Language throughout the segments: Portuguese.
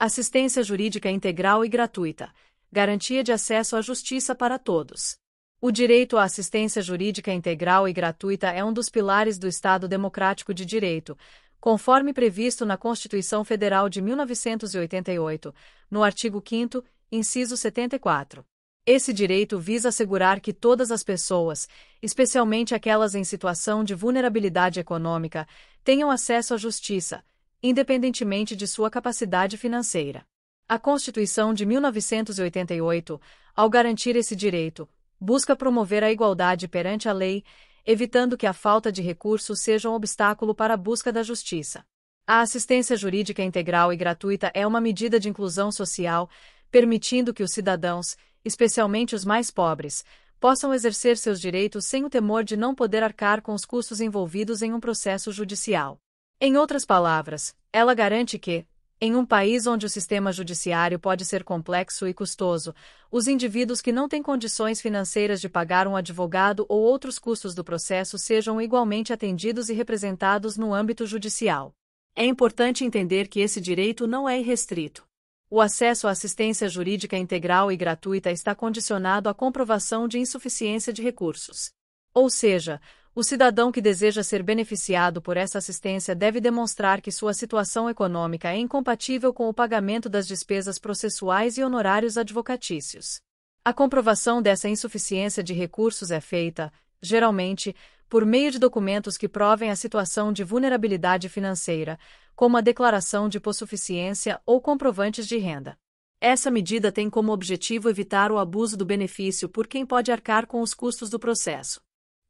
Assistência jurídica integral e gratuita. Garantia de acesso à justiça para todos. O direito à assistência jurídica integral e gratuita é um dos pilares do Estado Democrático de Direito, conforme previsto na Constituição Federal de 1988, no artigo 5º, inciso 74. Esse direito visa assegurar que todas as pessoas, especialmente aquelas em situação de vulnerabilidade econômica, tenham acesso à justiça, independentemente de sua capacidade financeira. A Constituição de 1988, ao garantir esse direito, busca promover a igualdade perante a lei, evitando que a falta de recursos seja um obstáculo para a busca da justiça. A assistência jurídica integral e gratuita é uma medida de inclusão social, permitindo que os cidadãos, especialmente os mais pobres, possam exercer seus direitos sem o temor de não poder arcar com os custos envolvidos em um processo judicial. Em outras palavras, ela garante que, em um país onde o sistema judiciário pode ser complexo e custoso, os indivíduos que não têm condições financeiras de pagar um advogado ou outros custos do processo sejam igualmente atendidos e representados no âmbito judicial. É importante entender que esse direito não é irrestrito. O acesso à assistência jurídica integral e gratuita está condicionado à comprovação de insuficiência de recursos. Ou seja, o cidadão que deseja ser beneficiado por essa assistência deve demonstrar que sua situação econômica é incompatível com o pagamento das despesas processuais e honorários advocatícios. A comprovação dessa insuficiência de recursos é feita, geralmente, por meio de documentos que provem a situação de vulnerabilidade financeira, como a declaração de hipossuficiência ou comprovantes de renda. Essa medida tem como objetivo evitar o abuso do benefício por quem pode arcar com os custos do processo.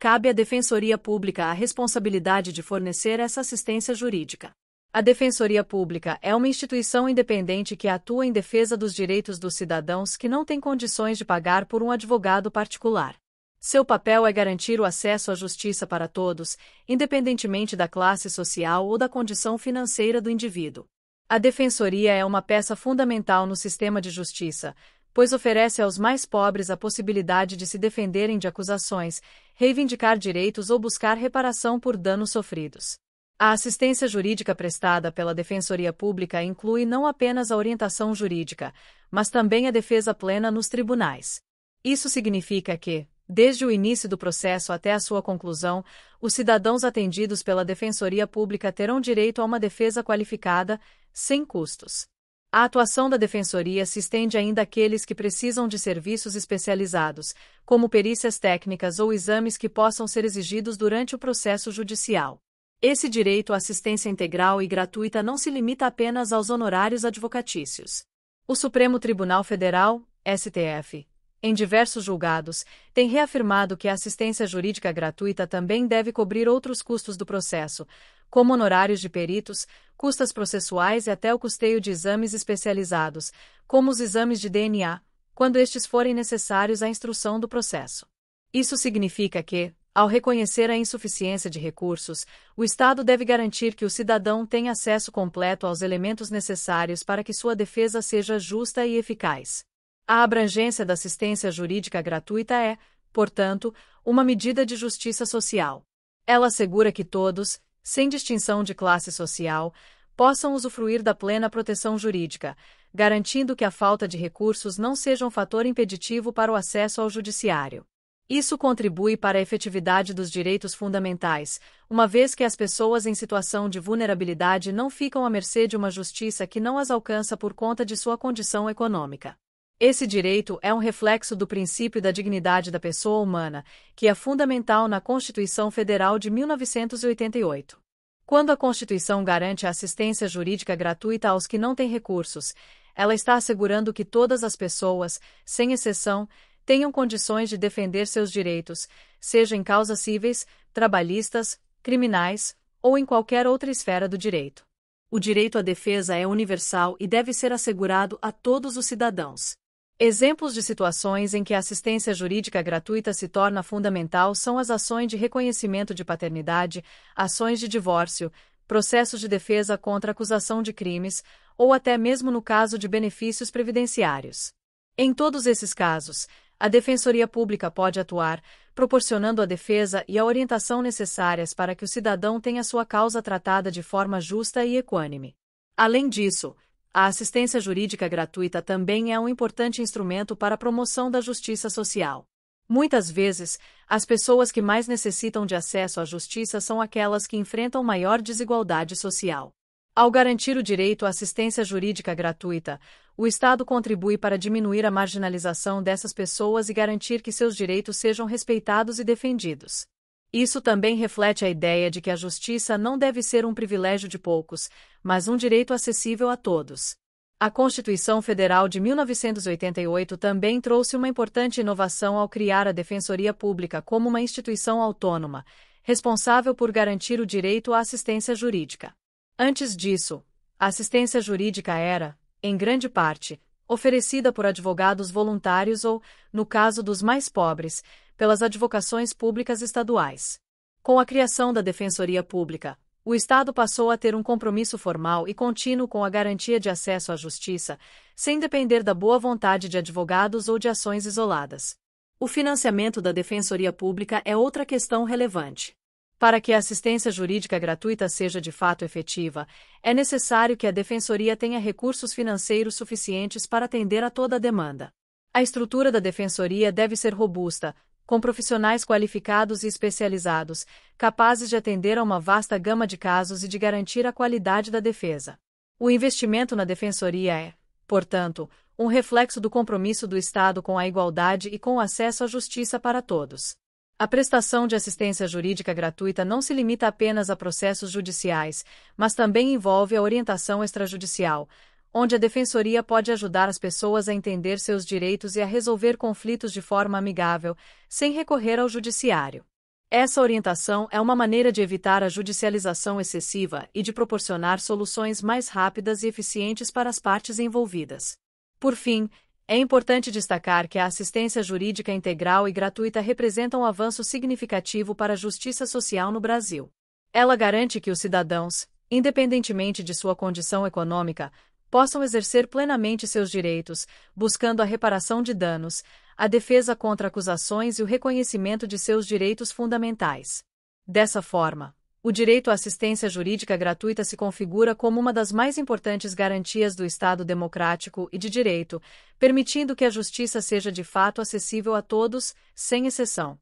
Cabe à Defensoria Pública a responsabilidade de fornecer essa assistência jurídica. A Defensoria Pública é uma instituição independente que atua em defesa dos direitos dos cidadãos que não têm condições de pagar por um advogado particular. Seu papel é garantir o acesso à justiça para todos, independentemente da classe social ou da condição financeira do indivíduo. A Defensoria é uma peça fundamental no sistema de justiça, pois oferece aos mais pobres a possibilidade de se defenderem de acusações, reivindicar direitos ou buscar reparação por danos sofridos. A assistência jurídica prestada pela Defensoria Pública inclui não apenas a orientação jurídica, mas também a defesa plena nos tribunais. Isso significa que, desde o início do processo até a sua conclusão, os cidadãos atendidos pela Defensoria Pública terão direito a uma defesa qualificada, sem custos. A atuação da Defensoria se estende ainda àqueles que precisam de serviços especializados, como perícias técnicas ou exames que possam ser exigidos durante o processo judicial. Esse direito à assistência integral e gratuita não se limita apenas aos honorários advocatícios. O Supremo Tribunal Federal, STF, em diversos julgados, tem reafirmado que a assistência jurídica gratuita também deve cobrir outros custos do processo, como honorários de peritos, custas processuais e até o custeio de exames especializados, como os exames de DNA, quando estes forem necessários à instrução do processo. Isso significa que, ao reconhecer a insuficiência de recursos, o Estado deve garantir que o cidadão tenha acesso completo aos elementos necessários para que sua defesa seja justa e eficaz. A abrangência da assistência jurídica gratuita é, portanto, uma medida de justiça social. Ela assegura que todos, sem distinção de classe social, possam usufruir da plena proteção jurídica, garantindo que a falta de recursos não seja um fator impeditivo para o acesso ao judiciário. Isso contribui para a efetividade dos direitos fundamentais, uma vez que as pessoas em situação de vulnerabilidade não ficam à mercê de uma justiça que não as alcança por conta de sua condição econômica. Esse direito é um reflexo do princípio da dignidade da pessoa humana, que é fundamental na Constituição Federal de 1988. Quando a Constituição garante a assistência jurídica gratuita aos que não têm recursos, ela está assegurando que todas as pessoas, sem exceção, tenham condições de defender seus direitos, seja em causas cíveis, trabalhistas, criminais, ou em qualquer outra esfera do direito. O direito à defesa é universal e deve ser assegurado a todos os cidadãos. Exemplos de situações em que a assistência jurídica gratuita se torna fundamental são as ações de reconhecimento de paternidade, ações de divórcio, processos de defesa contra acusação de crimes, ou até mesmo no caso de benefícios previdenciários. Em todos esses casos, a Defensoria Pública pode atuar, proporcionando a defesa e a orientação necessárias para que o cidadão tenha sua causa tratada de forma justa e equânime. Além disso, A assistência jurídica gratuita também é um importante instrumento para a promoção da justiça social. Muitas vezes, as pessoas que mais necessitam de acesso à justiça são aquelas que enfrentam maior desigualdade social. Ao garantir o direito à assistência jurídica gratuita, o Estado contribui para diminuir a marginalização dessas pessoas e garantir que seus direitos sejam respeitados e defendidos. Isso também reflete a ideia de que a justiça não deve ser um privilégio de poucos, mas um direito acessível a todos. A Constituição Federal de 1988 também trouxe uma importante inovação ao criar a Defensoria Pública como uma instituição autônoma, responsável por garantir o direito à assistência jurídica. Antes disso, a assistência jurídica era, em grande parte, oferecida por advogados voluntários ou, no caso dos mais pobres, pelas advocações públicas estaduais. Com a criação da Defensoria Pública, o Estado passou a ter um compromisso formal e contínuo com a garantia de acesso à justiça, sem depender da boa vontade de advogados ou de ações isoladas. O financiamento da Defensoria Pública é outra questão relevante. Para que a assistência jurídica gratuita seja de fato efetiva, é necessário que a Defensoria tenha recursos financeiros suficientes para atender a toda a demanda. A estrutura da Defensoria deve ser robusta, com profissionais qualificados e especializados, capazes de atender a uma vasta gama de casos e de garantir a qualidade da defesa. O investimento na Defensoria é, portanto, um reflexo do compromisso do Estado com a igualdade e com o acesso à justiça para todos. A prestação de assistência jurídica gratuita não se limita apenas a processos judiciais, mas também envolve a orientação extrajudicial, onde a Defensoria pode ajudar as pessoas a entender seus direitos e a resolver conflitos de forma amigável, sem recorrer ao judiciário. Essa orientação é uma maneira de evitar a judicialização excessiva e de proporcionar soluções mais rápidas e eficientes para as partes envolvidas. Por fim, é importante destacar que a assistência jurídica integral e gratuita representa um avanço significativo para a justiça social no Brasil. Ela garante que os cidadãos, independentemente de sua condição econômica, possam exercer plenamente seus direitos, buscando a reparação de danos, a defesa contra acusações e o reconhecimento de seus direitos fundamentais. Dessa forma, o direito à assistência jurídica gratuita se configura como uma das mais importantes garantias do Estado democrático e de direito, permitindo que a justiça seja de fato acessível a todos, sem exceção.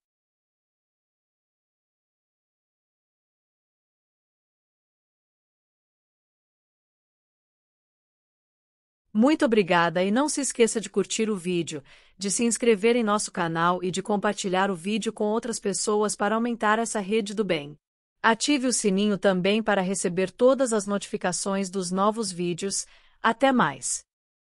Muito obrigada e não se esqueça de curtir o vídeo, de se inscrever em nosso canal e de compartilhar o vídeo com outras pessoas para aumentar essa rede do bem. Ative o sininho também para receber todas as notificações dos novos vídeos. Até mais!